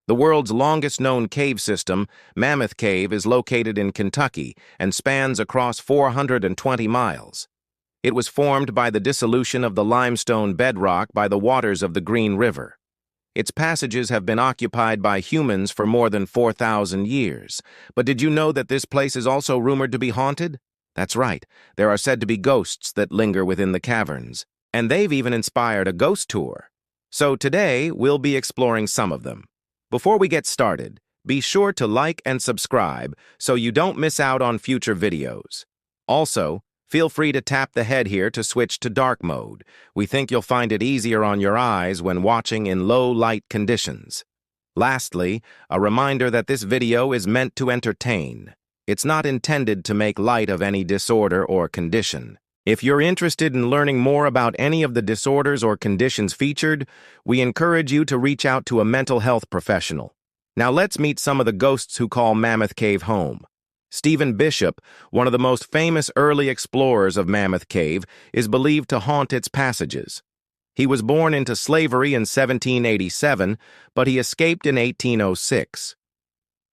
The world's longest-known cave system, Mammoth Cave, is located in Kentucky and spans across 420 miles. It was formed by the dissolution of the limestone bedrock by the waters of the Green River. Its passages have been occupied by humans for more than 4,000 years. But did you know that this place is also rumored to be haunted? That's right, there are said to be ghosts that linger within the caverns, and they've even inspired a ghost tour. So today, we'll be exploring some of them. Before we get started, be sure to like and subscribe so you don't miss out on future videos. Also, feel free to tap the head here to switch to dark mode. We think you'll find it easier on your eyes when watching in low light conditions. Lastly, a reminder that this video is meant to entertain. It's not intended to make light of any disorder or condition. If you're interested in learning more about any of the disorders or conditions featured, we encourage you to reach out to a mental health professional. Now let's meet some of the ghosts who call Mammoth Cave home. Stephen Bishop, one of the most famous early explorers of Mammoth Cave, is believed to haunt its passages. He was born into slavery in 1787, but he escaped in 1806.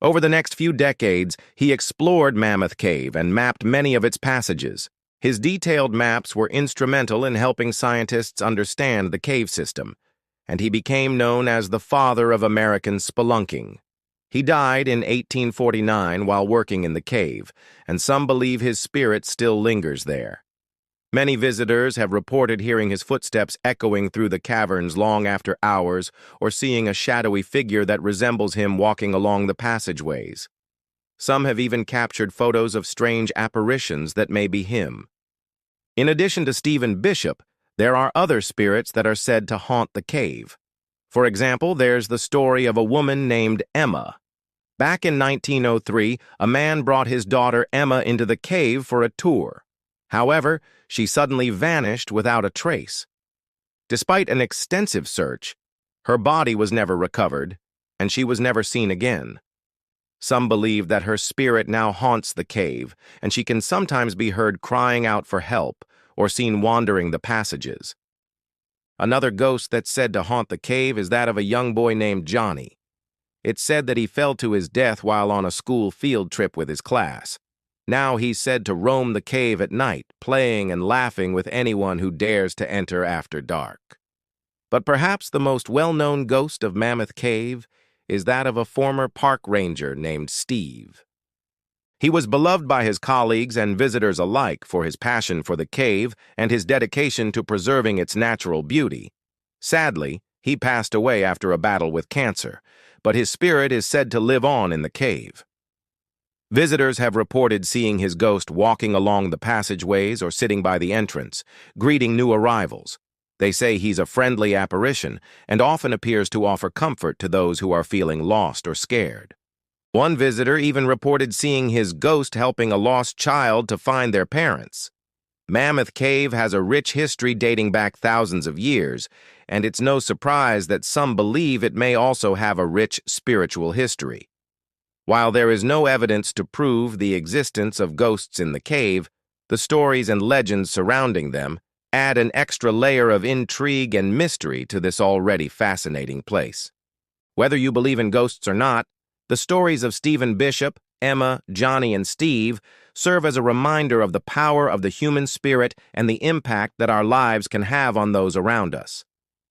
Over the next few decades, he explored Mammoth Cave and mapped many of its passages. His detailed maps were instrumental in helping scientists understand the cave system, and he became known as the father of American spelunking. He died in 1849 while working in the cave, and some believe his spirit still lingers there. Many visitors have reported hearing his footsteps echoing through the caverns long after hours, or seeing a shadowy figure that resembles him walking along the passageways. Some have even captured photos of strange apparitions that may be him. In addition to Stephen Bishop, there are other spirits that are said to haunt the cave. For example, there's the story of a woman named Emma. Back in 1903, a man brought his daughter Emma into the cave for a tour. However, she suddenly vanished without a trace. Despite an extensive search, her body was never recovered, and she was never seen again. Some believe that her spirit now haunts the cave, and she can sometimes be heard crying out for help or seen wandering the passages. Another ghost that's said to haunt the cave is that of a young boy named Johnny. It's said that he fell to his death while on a school field trip with his class. Now he's said to roam the cave at night, playing and laughing with anyone who dares to enter after dark. But perhaps the most well-known ghost of Mammoth Cave is that of a former park ranger named Steve. He was beloved by his colleagues and visitors alike for his passion for the cave and his dedication to preserving its natural beauty. Sadly, he passed away after a battle with cancer, but his spirit is said to live on in the cave. Visitors have reported seeing his ghost walking along the passageways or sitting by the entrance, greeting new arrivals. They say he's a friendly apparition and often appears to offer comfort to those who are feeling lost or scared. One visitor even reported seeing his ghost helping a lost child to find their parents. Mammoth Cave has a rich history dating back thousands of years, and it's no surprise that some believe it may also have a rich spiritual history. While there is no evidence to prove the existence of ghosts in the cave, the stories and legends surrounding them add an extra layer of intrigue and mystery to this already fascinating place. Whether you believe in ghosts or not, the stories of Stephen Bishop, Emma, Johnny, and Steve serve as a reminder of the power of the human spirit and the impact that our lives can have on those around us.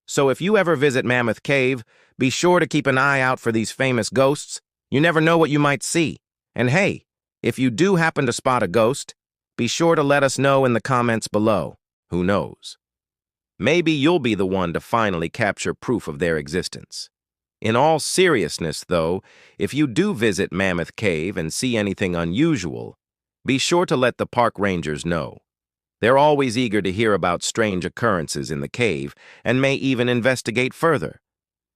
So if you ever visit Mammoth Cave, be sure to keep an eye out for these famous ghosts. You never know what you might see. And hey, if you do happen to spot a ghost, be sure to let us know in the comments below. Who knows? Maybe you'll be the one to finally capture proof of their existence. In all seriousness, though, if you do visit Mammoth Cave and see anything unusual, be sure to let the park rangers know. They're always eager to hear about strange occurrences in the cave and may even investigate further.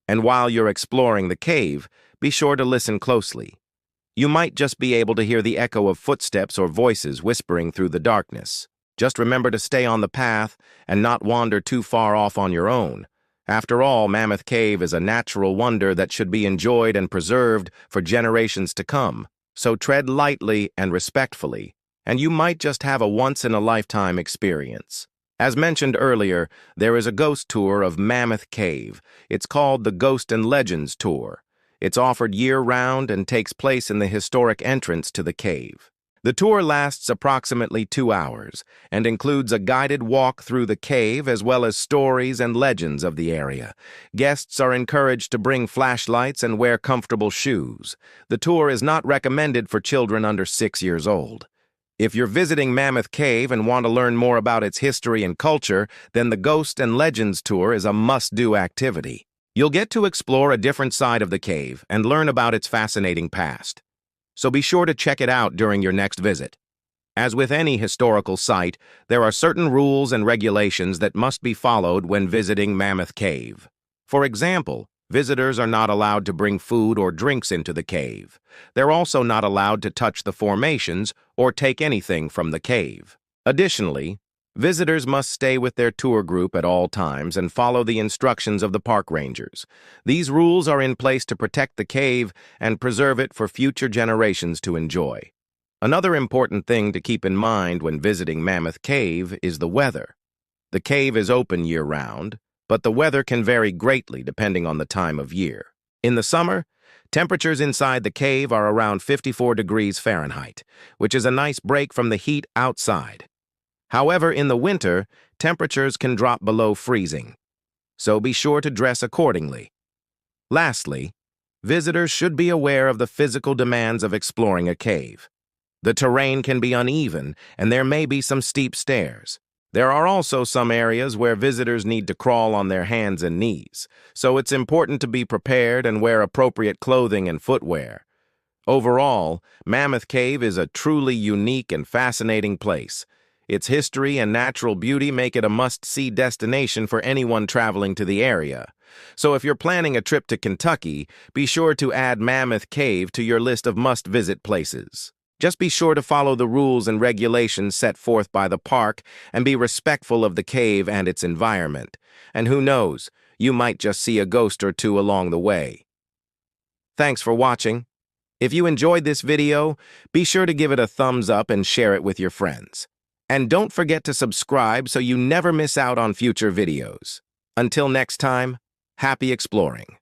And while you're exploring the cave, be sure to listen closely. You might just be able to hear the echo of footsteps or voices whispering through the darkness. Just remember to stay on the path and not wander too far off on your own. After all, Mammoth Cave is a natural wonder that should be enjoyed and preserved for generations to come. So tread lightly and respectfully, and you might just have a once-in-a-lifetime experience. As mentioned earlier, there is a ghost tour of Mammoth Cave. It's called the Ghost and Legends Tour. It's offered year-round and takes place in the historic entrance to the cave. The tour lasts approximately 2 hours and includes a guided walk through the cave as well as stories and legends of the area. Guests are encouraged to bring flashlights and wear comfortable shoes. The tour is not recommended for children under 6 years old. If you're visiting Mammoth Cave and want to learn more about its history and culture, then the Ghost and Legends tour is a must-do activity. You'll get to explore a different side of the cave and learn about its fascinating past. So be sure to check it out during your next visit. As with any historical site, there are certain rules and regulations that must be followed when visiting Mammoth Cave. For example, visitors are not allowed to bring food or drinks into the cave. They're also not allowed to touch the formations or take anything from the cave. Additionally, visitors must stay with their tour group at all times and follow the instructions of the park rangers. These rules are in place to protect the cave and preserve it for future generations to enjoy. Another important thing to keep in mind when visiting Mammoth Cave is the weather. The cave is open year-round, but the weather can vary greatly depending on the time of year. In the summer, temperatures inside the cave are around 54 degrees Fahrenheit, which is a nice break from the heat outside. However, in the winter, temperatures can drop below freezing, so be sure to dress accordingly. Lastly, visitors should be aware of the physical demands of exploring a cave. The terrain can be uneven, and there may be some steep stairs. There are also some areas where visitors need to crawl on their hands and knees, so it's important to be prepared and wear appropriate clothing and footwear. Overall, Mammoth Cave is a truly unique and fascinating place. Its history and natural beauty make it a must-see destination for anyone traveling to the area. So if you're planning a trip to Kentucky, be sure to add Mammoth Cave to your list of must-visit places. Just be sure to follow the rules and regulations set forth by the park and be respectful of the cave and its environment. And who knows, you might just see a ghost or two along the way. Thanks for watching. If you enjoyed this video, be sure to give it a thumbs up and share it with your friends. And don't forget to subscribe so you never miss out on future videos. Until next time, happy exploring.